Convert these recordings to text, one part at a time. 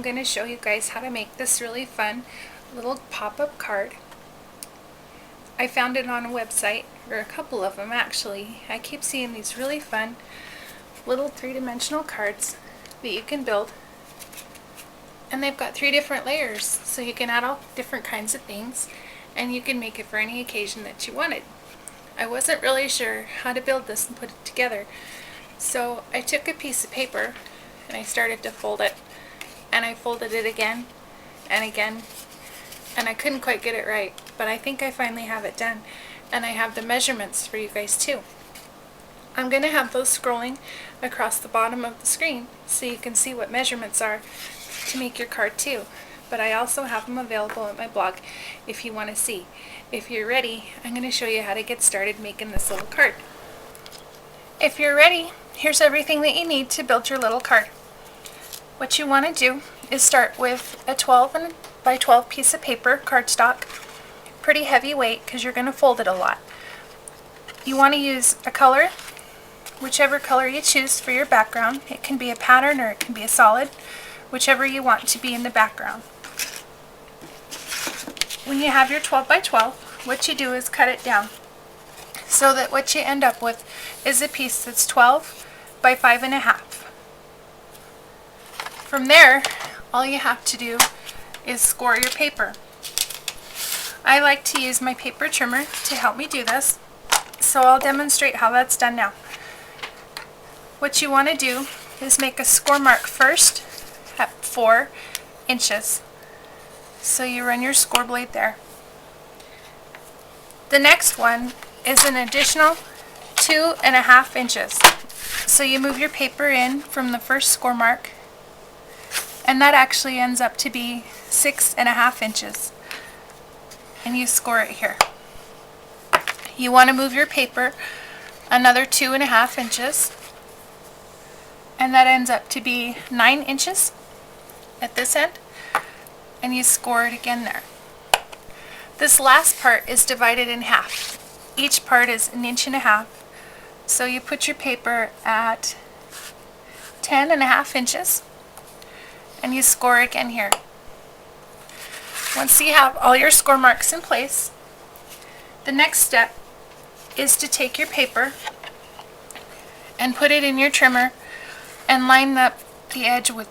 going to show you guys how to make this really fun little pop-up card. I found it on a website, or a couple of them actually. I keep seeing these really fun little three-dimensional cards that you can build. And they've got 3 different layers, so you can add all different kinds of things, and you can make it for any occasion that you wanted. I wasn't really sure how to build this and put it together, so I took a piece of paper and I started to fold it, and I folded it again and again, and I couldn't quite get it right, but I think I finally have it done, and I have the measurements for you guys too. I'm going to have those scrolling across the bottom of the screen so you can see what measurements are to make your card too, but I also have them available at my blog if you want to see. If you're ready, I'm going to show you how to get started making this little card. If you're ready, here's everything that you need to build your little card. What you want to do is start with a 12 by 12 piece of paper, cardstock, pretty heavy weight because you're going to fold it a lot. You want to use a color, whichever color you choose for your background. It can be a pattern or it can be a solid, whichever you want to be in the background. When you have your 12 by 12, what you do is cut it down so that what you end up with is a piece that's 12 by 5.5. From there, all you have to do is score your paper. I like to use my paper trimmer to help me do this, so I'll demonstrate how that's done now. What you want to do is make a score mark first at 4 inches. So you run your score blade there. The next one is an additional 2.5 inches. So you move your paper in from the first score mark, and that actually ends up to be 6.5 inches. And you score it here. You want to move your paper another 2.5 inches, and that ends up to be 9 inches at this end, and you score it again there. This last part is divided in half. Each part is 1.5 inches, so you put your paper at 10.5 inches, and you score again here. Once you have all your score marks in place, the next step is to take your paper and put it in your trimmer and line up the edge with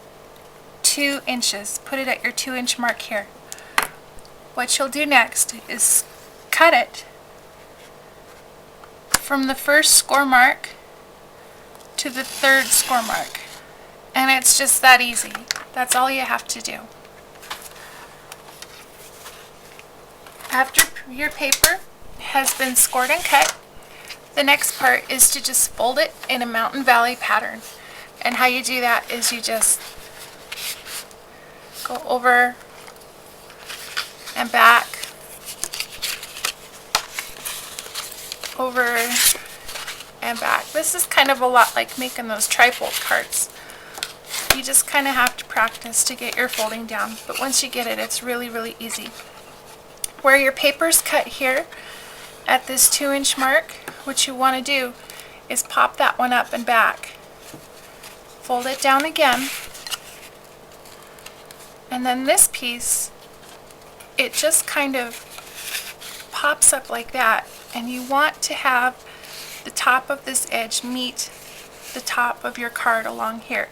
2 inches. Put it at your 2-inch mark here. What you'll do next is cut it from the first score mark to the 3rd score mark. And it's just that easy. That's all you have to do. After your paper has been scored and cut, the next part is to just fold it in a mountain valley pattern. And how you do that is you just go over and back, over and back. This is kind of a lot like making those trifold cards. You just kind of have to practice to get your folding down, but once you get it, it's really, really easy. Where your paper's cut here at this 2-inch mark, what you want to do is pop that one up and back. Fold it down again, and then this piece, it just kind of pops up like that, and you want to have the top of this edge meet the top of your card along here.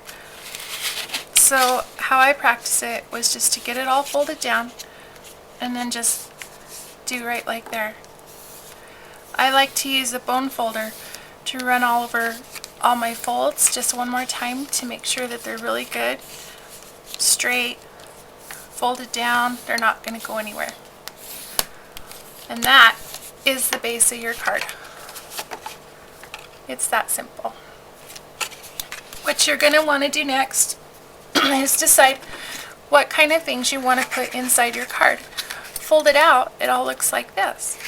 So how I practice it was just to get it all folded down and then just do right like there. I like to use a bone folder to run all over all my folds just one more time to make sure that they're really good, straight, folded down. They're not going to go anywhere. And that is the base of your card. It's that simple. What you're going to want to do next is decide what kind of things you want to put inside your card. Fold it out, it all looks like this.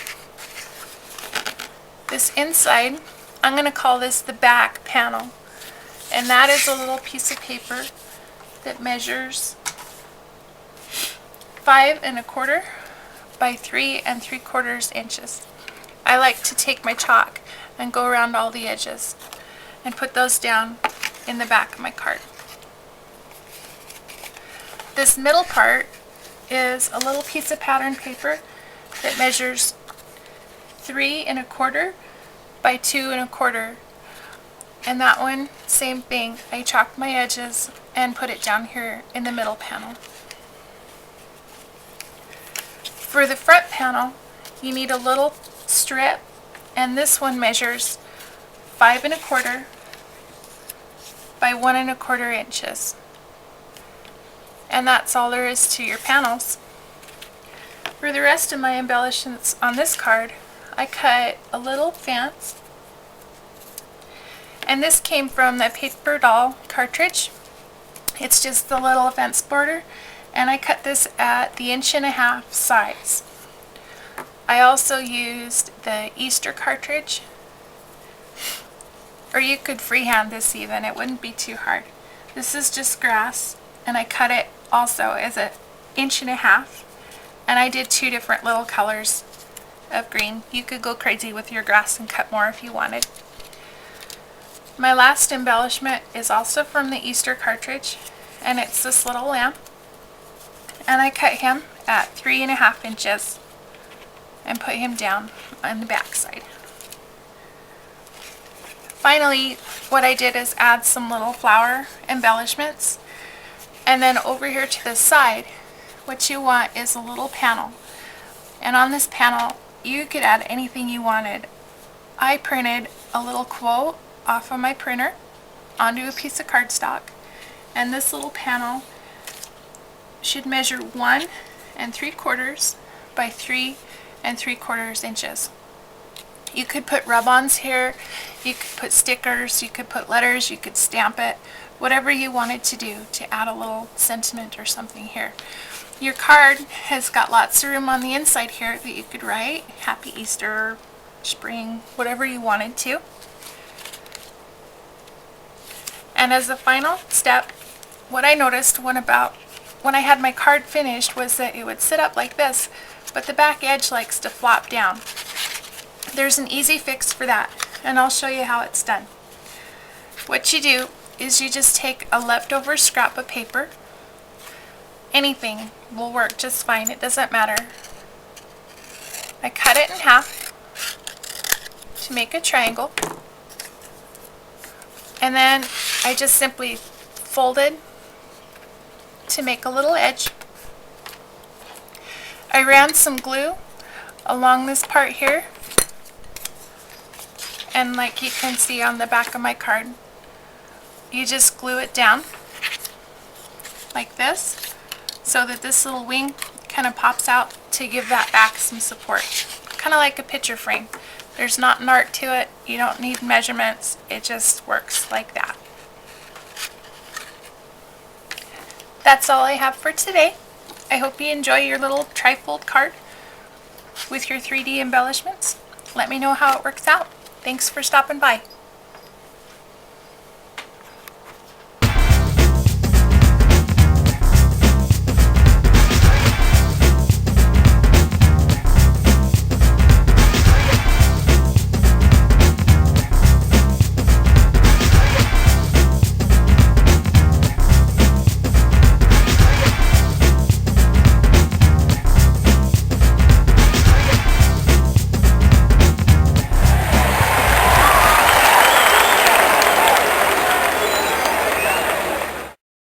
This inside, I'm going to call this the back panel, and that is a little piece of paper that measures 5.25 by 3.75 inches. I like to take my chalk and go around all the edges and put those down in the back of my card. This middle part is a little piece of pattern paper that measures 3 1/4 by 2 1/4. And that one, same thing. I chalked my edges and put it down here in the middle panel. For the front panel, you need a little strip, and this one measures 5 1/4 by 1 1/4 inches. And that's all there is to your panels. For the rest of my embellishments on this card, I cut a little fence, and this came from the paper doll cartridge. It's just the little fence border, and I cut this at the 1.5 inch size. I also used the Easter cartridge, or you could freehand this even, it wouldn't be too hard. This is just grass, and I cut it also as a 1.5 inch, and I did 2 different little colors of green. You could go crazy with your grass and cut more if you wanted. My last embellishment is also from the Easter cartridge, and it's this little lamb, and I cut him at 3 1/2 inches and put him down on the back side. Finally, what I did is add some little flower embellishments, and then over here to the side, what you want is a little panel, and on this panel you could add anything you wanted. I printed a little quote off of my printer onto a piece of cardstock, and this little panel should measure 1 3/4 by 3 3/4 inches. You could put rub-ons here, you could put stickers, you could put letters, you could stamp it, whatever you wanted to do to add a little sentiment or something here. Your card has got lots of room on the inside here that you could write Happy Easter, Spring, whatever you wanted to. And as a final step, what I noticed when I had my card finished was that it would sit up like this, but the back edge likes to flop down. There's an easy fix for that, and I'll show you how it's done. What you do is you just take a leftover scrap of paper. Anything will work just fine, it doesn't matter. I cut it in half to make a triangle, and then I just simply folded to make a little edge. I ran some glue along this part here, and like you can see on the back of my card, you just glue it down like this so that this little wing kind of pops out to give that back some support, kind of like a picture frame. There's not an art to it, you don't need measurements, it just works like that. That's all I have for today. I hope you enjoy your little trifold card with your 3D embellishments. Let me know how it works out. Thanks for stopping by.